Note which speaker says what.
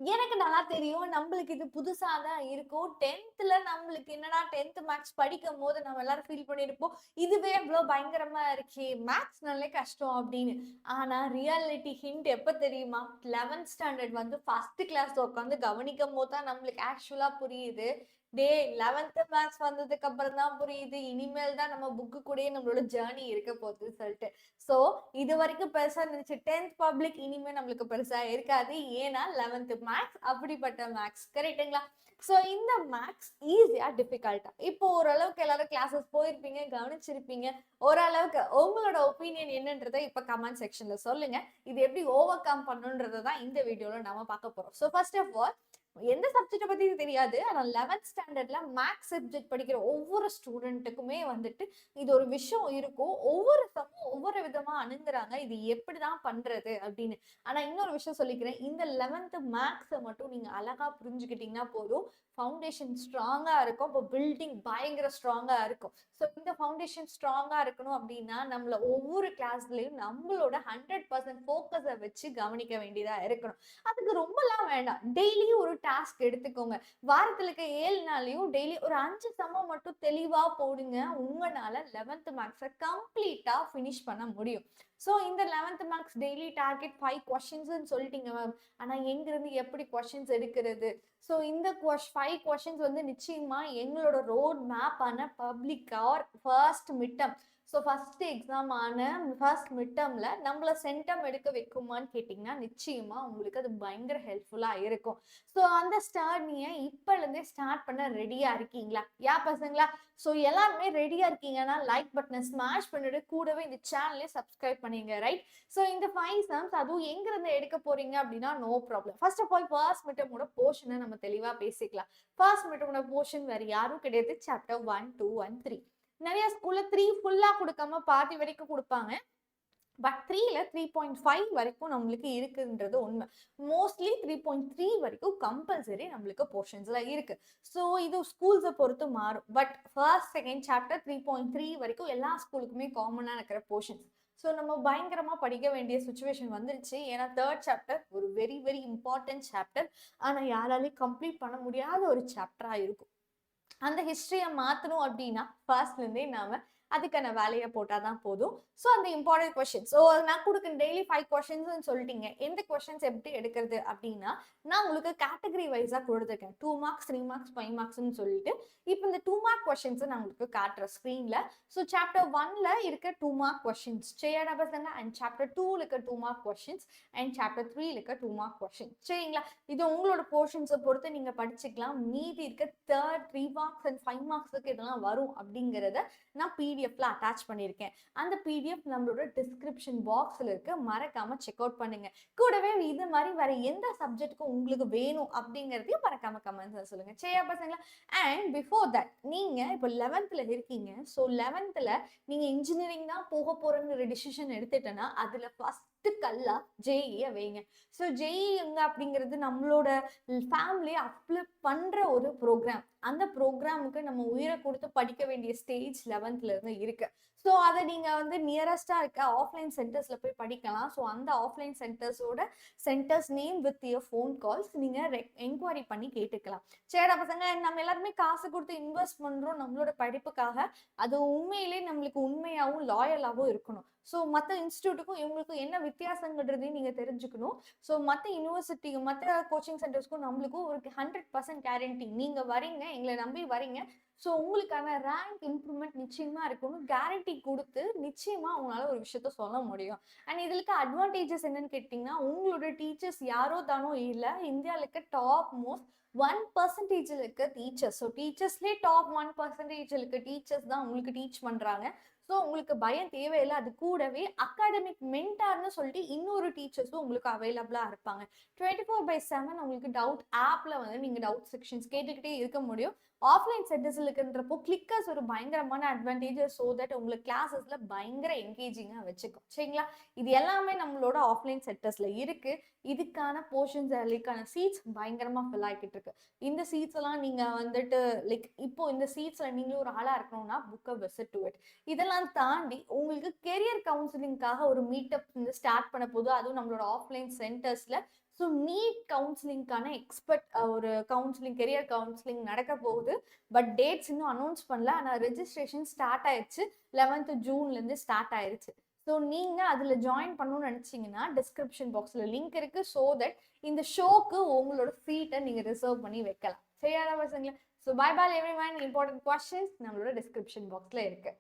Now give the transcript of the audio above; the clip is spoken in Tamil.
Speaker 1: எனக்கு நல்லா தெரியும். நம்மளுக்கு இது புதுசா தான் இருக்கும். 10த்ல நம்மளுக்கு என்னடா 10த் மேத்ஸ் படிக்கும்போது நம்ம எல்லாரும் ஃபீல் பண்ணியிருப்போம். இதுவே இவ்ளோ பயங்கரமா இருக்கே! மேத்ஸ்னாலே கஷ்டம் அப்படின்னு. ஆனா ரியாலிட்டி ஹிண்ட் எப்ப தெரியுமா? 11த் ஸ்டாண்டர்ட் வந்து 1 கிளாஸ்ல உட்காந்து கவனிக்கும்போது தான் நம்மளுக்கு ஆக்சுவலா புரியுது. டேய் 11த் மேத்ஸ் வந்ததுக்கு அப்புறம் தான் புரியுது. இனிமேல் தான் நம்ம புக்கு கூடயே நம்மளோட ஜர்னி இருக்க போகுதுன்னு சொல்லிட்டு. ஸோ இதுவரைக்கும் பெருசா இருந்துச்சு. 10த் பப்ளிக் இனிமே நம்மளுக்கு பெருசா இருக்காது. ஏன்னா 11த் மேத்ஸ் அப்படிப்பட்ட மேத்ஸ். கரெக்ட்டுங்களா? ஸோ இந்த மேத்ஸ் ஈஸியா, டிஃபிகல்ட்டா? இப்போ ஓரளவுக்கு எல்லாரும் கிளாஸஸ் போயிருப்பீங்க, கவனிச்சிருப்பீங்க. ஓரளவுக்கு உங்களோட ஒப்பீனியன் என்னன்றத இப்ப கமெண்ட் செக்ஷன்ல சொல்லுங்க. இது எப்படி ஓவர் கம் பண்ணணும்ன்றத தான் இந்த வீடியோல நாம பார்க்க போறோம். ஸோ ஃபர்ஸ்ட் ஆஃப் ஆல் எந்த சப்ஜெக்ட்ட பத்தி தெரியாது. ஆனா 11த் ஸ்டாண்டர்ட்ல மேத்ஸ் சப்ஜெக்ட் படிக்கிற ஒவ்வொரு ஸ்டூடெண்ட்டுக்குமே வந்துட்டு இது ஒரு விஷயம் இருக்கும். ஒவ்வொரு ஒவ்வொரு விதமா அணுகுறாங்க. இது எப்படிதான் பண்றது அப்படின்னு. ஆனா இன்னொரு விஷயம் சொல்லிக்கிறேன். இந்த 11த் மேத்ஸ மட்டும் நீங்க அழகா புரிஞ்சுக்கிட்டீங்கன்னா போதும். ஃபவுண்டேஷன் ஸ்ட்ராங்கா இருக்கும். அப்போ பில்டிங் பயங்கர ஸ்ட்ராங்கா இருக்கும். ஸோ இந்த ஃபவுண்டேஷன் ஸ்ட்ராங்கா இருக்கணும் அப்படின்னா, நம்மள ஒவ்வொரு கிளாஸ்லயும் நம்மளோட 100% ஃபோக்கஸ வச்சு கவனிக்க வேண்டியதா இருக்கணும். அதுக்கு ரொம்பலாம் வேண்டாம். டெய்லி ஒரு டாஸ்க் எடுத்துக்கோங்க. வாரத்துல இருக்க 7 நாள்லயும் டெய்லி ஒரு 5 சம்ம மட்டும் தெளிவா போடுங்க. உங்கனால 11த் மேத்ஸ கம்ப்ளீட்டா ஃபினிஷ் பண்ண முடியும். ஸோ இந்த 11த் மேத்ஸ் டெய்லி டார்கெட் 5 கொஸ்டின்ஸ்ன்னு சொல்லிட்டீங்க மேம். ஆனா எங்கிருந்து எப்படி கொஸ்டின்ஸ் எடுக்கிறது? ஸோ இந்த 5 கொஸ்டின்ஸ் வந்து நிச்சயமா எங்களோட ரோட் மேப் ஆன public or first mid term. So first exam ஆன ஃபர்ஸ்ட் மிட் டெர்ம்ல நம்மள சென்டம் எடுக்க வைக்குமான்னு கேட்டிங்கன்னா, நிச்சயமா உங்களுக்கு அது பயங்கர ஹெல்ப்ஃபுல்லா இருக்கும். ஸோ அந்த நீங்க இப்பலேருந்தே ஸ்டார்ட் பண்ண ரெடியா இருக்கீங்களா? பசங்களா? ஸோ எல்லாருமே ரெடியா இருக்கீங்கன்னா, லைக் பட்டன ஸ்மாஷ் பண்ணிட்டு கூடவே இந்த சேனலையும் சப்ஸ்கிரைப் பண்ணிருங்க. ரைட்? ஸோ இந்த 5 சம்ஸ் அதுவும் எங்கிருந்து எடுக்க போறீங்க அப்படின்னா, no problem. First of all first mid டெர்மோட போர்ஷன நம்ம தெளிவா பேசிக்கலாம். ஃபர்ஸ்ட் மிட் டெர்மோட போர்ஷன் வேற யாரும் கிடையாது. Chapter 1, 2 and 3. நெறைய ஸ்கூல்ல 3 ஃபுல்லா குடுக்காம பாதி வரைக்கும் குடுப்பாங்க. பட் 3ல 3.5 வரைக்கும் நம்மளுக்கு இருக்குன்றது உண்மை. மோஸ்ட்லி 3.3 வரைக்கும் கம்பல்சரி நம்மளுக்கு போர்ஷன்ஸ்ல இருக்கு. ஸோ இது ஸ்கூல்ஸ பொறுத்து மாறும். பட் ஃபர்ஸ்ட், செகண்ட் சாப்டர் 3.3 வரைக்கும் எல்லா ஸ்கூலுக்குமே காமனா இருக்கிற போர்ஷன்ஸ். ஸோ நம்ம பயங்கரமா படிக்க வேண்டிய சுச்சுவேஷன் வந்துருச்சு. ஏன்னா 3 சாப்டர் ஒரு வெரி வெரி இம்பார்ட்டன்ட் சாப்டர். ஆனா யாராலையும் கம்ப்ளீட் பண்ண முடியாத ஒரு சாப்டரா இருக்கும். அந்த ஹிஸ்டரிய மாத்தணும் அப்படின்னா, ஃபர்ஸ்ட்ல இருந்தே நாம அதுக்கான வேலைய போட்டா தான் போதும். ஸோ அந்த இம்பார்ட்டன்ட் கொஸ்டின்ஸ். ஸோ நான் குடுக்குற டெய்லி 5 கொஸ்டின்ஸ்ன்னு சொல்லிட்டீங்க. எந்த கொஸ்டின்ஸ் எப்படி எடுக்கிறது அப்படின்னா, நான் உங்களுக்கு கேட்டகரி வைஸா குடுத்துருக்கேன். 2 மார்க்ஸ், 3 மார்க்ஸ், 5 மார்க்ஸ்ன்னு சொல்லிட்டு. இப்ப இந்த 2 மார்க் கொஸ்டின்ஸ நான் உங்களுக்கு காட்டுறேன் ஸ்க்ரீன்ல. ஸோ சாப்டர் 1ல இருக்க 2 மார்க் கொஸ்டின்ஸ். சரியாடா பசங்க? அண்ட் சாப்டர் 2ல இருக்க 2 மார்க் கொஸ்டின்ஸ் அண்ட் சாப்டர் 3ல இருக்க 2 மார்க் கொஸ்டின். சரிங்களா? இது உங்களோட போர்ஷன்ஸ பொறுத்து நீங்க படிச்சுக்கலாம். மீதி இருக்க 3 மார்க்ஸ் அண்ட் 5 மார்க்ஸ்க்கு இதெல்லாம் வரும் அப்படிங்கிறத நான் பிடிஎஃப்ல அட்டாச் பண்ணியிருக்கேன். அந்த பிடிஎஃப் நம்மளோட டிஸ்கிரிப்ஷன் பாக்ஸ்ல இருக்கு. மறக்காம செக் அவுட் பண்ணுங்க. கூடவே இது மாதிரி வேற எந்த சப்ஜெக்ட்க்கும் உங்களுக்கு வேணும் அப்படிங்கிறதையும் மறக்காம கமெண்ட்ஸ்ல சொல்லுங்க. சரியா பசங்களா? அண்ட் பிஃபோர் தட் நீங்க இப்போ 11த்ல இருக்கீங்க. ஸோ 11த்ல நீங்க இன்ஜினியரிங் தான் போக போறேங்கிற டிசிஷன் எடுத்துட்டேன்னா, அதுல ஃபர்ஸ்ட் கல்லா ஜேஇய வைங்க. ஸோ ஜேஇ அப்படிங்கிறது நம்மளோட ஃபேமிலி அப்லிஃப்ட் பண்ற ஒரு ப்ரோக்ராம். அந்த ப்ரோக்ராமுக்கு நம்ம உயிரை கொடுத்து படிக்க வேண்டிய ஸ்டேஜ் 11த்ல இருந்து இருக்கு. ஸோ அதை நீங்க வந்து நியரஸ்டா இருக்க ஆஃப்லைன் சென்டர்ஸ்ல போய் படிக்கலாம். ஸோ அந்த ஆஃப்லைன் சென்டர்ஸோட centres name with your phone calls நீங்க என்கொயரி பண்ணி கேட்டுக்கலாம். சரிடா பசங்க, நம்ம எல்லாருமே காசு கொடுத்து இன்வெஸ்ட் பண்றோம் நம்மளோட படிப்புக்காக. அது உண்மையிலே நம்மளுக்கு உண்மையாவும் லாயலாவும் இருக்கணும். ஸோ மற்ற இன்ஸ்டியூட்டுக்கும் இவங்களுக்கும் என்ன வித்தியாசங்கிறதையும் நீங்க தெரிஞ்சுக்கணும். ஸோ மற்ற யூனிவர்சிட்டி, மற்ற கோச்சிங் சென்டர்ஸ்க்கும் நம்மளுக்கும் ஒரு 100% கேரண்டி. நீங்க வரீங்க, எங்களை நம்பி வரீங்க. ஸோ உங்களுக்கான ரேங்க் இம்ப்ரூவ்மெண்ட் நிச்சயமா இருக்கணும். கேரண்டி கொடுத்து நிச்சயமா உங்களால ஒரு விஷயத்த சொல்ல முடியும். அண்ட் இதுல இருக்க அட்வான்டேஜஸ் என்னன்னு கேட்டீங்கன்னா, உங்களோட டீச்சர்ஸ் யாரோ தானோ இல்ல, இந்தியாவில் இருக்க டாப் மோஸ்ட் 1% இருக்க டீச்சர்ஸ். ஸோ டீச்சர்ஸ்லேயே டாப் 1% இருக்க டீச்சர்ஸ் தான் உங்களுக்கு டீச் பண்றாங்க. ஸோ உங்களுக்கு பயம் தேவையில்லை. அது கூடவே அகாடமிக் மென்டார்னு சொல்லிட்டு இன்னொரு டீச்சர்ஸும் உங்களுக்கு அவைலபிளா இருப்பாங்க. 24/7 உங்களுக்கு டவுட் ஆப்ல வந்து நீங்க டவுட் செக்ஷன்ஸ் கேட்டுக்கிட்டே இருக்க முடியும். ஆஃப்லைன் சென்டர்ஸ்ல இருக்கின்றப்போ கிளிக்கர்ஸ் ஒரு பயங்கரமான அட்வான்டேஜஸ். ஸோ தட் உங்களுக்கு கிளாஸஸ்ல பயங்கர என்கேஜிங்கா வச்சுக்கும். சரிங்களா? இது எல்லாமே நம்மளோட ஆஃப்லைன் சென்டர்ஸ்ல இருக்கு. இதுக்கான போர்ஷன்ஸ், அதுக்கான சீட்ஸ் பயங்கரமா ஃபில் ஆகிட்டு இருக்கு. இந்த சீட்ஸ் எல்லாம் நீங்க வந்துட்டு லைக் இப்போ இந்த சீட்ஸ்ல நீங்களும் ஒரு ஆளா இருக்கணும்னா புக் விசிட் டு இட். இதெல்லாம் தாண்டி உங்களுக்கு கெரியர் கவுன்சிலிங்காக ஒரு மீட்டப் வந்து ஸ்டார்ட் பண்ண போது, அதுவும் நம்மளோட ஆஃப்லைன் சென்டர்ஸ்ல. ஸோ நீட் கவுன்சிலிங்கான ஒரு கவுன்சிலிங், கெரியர் கவுன்சிலிங் நடக்க போகுது. பட் டேட்ஸ் இன்னும் அனௌன்ஸ் பண்ணல. ஆனால் ரெஜிஸ்ட்ரேஷன் ஸ்டார்ட் ஆயிடுச்சு. 11th ஜூன்லேருந்து ஸ்டார்ட் ஆயிடுச்சு. ஸோ நீங்கள் அதில் ஜாயின் பண்ணணும்னு நினச்சிங்கன்னா டிஸ்கிரிப்ஷன் பாக்ஸில் லிங்க் இருக்குது. ஸோ தட் இந்த ஷோக்கு உங்களோட சீட்டை நீங்கள் ரிசர்வ் பண்ணி வைக்கலாம். சரியான பசங்களா? So bye bye every one. Important questions நம்மளோட டிஸ்கிரிப்ஷன் பாக்ஸில் இருக்குது.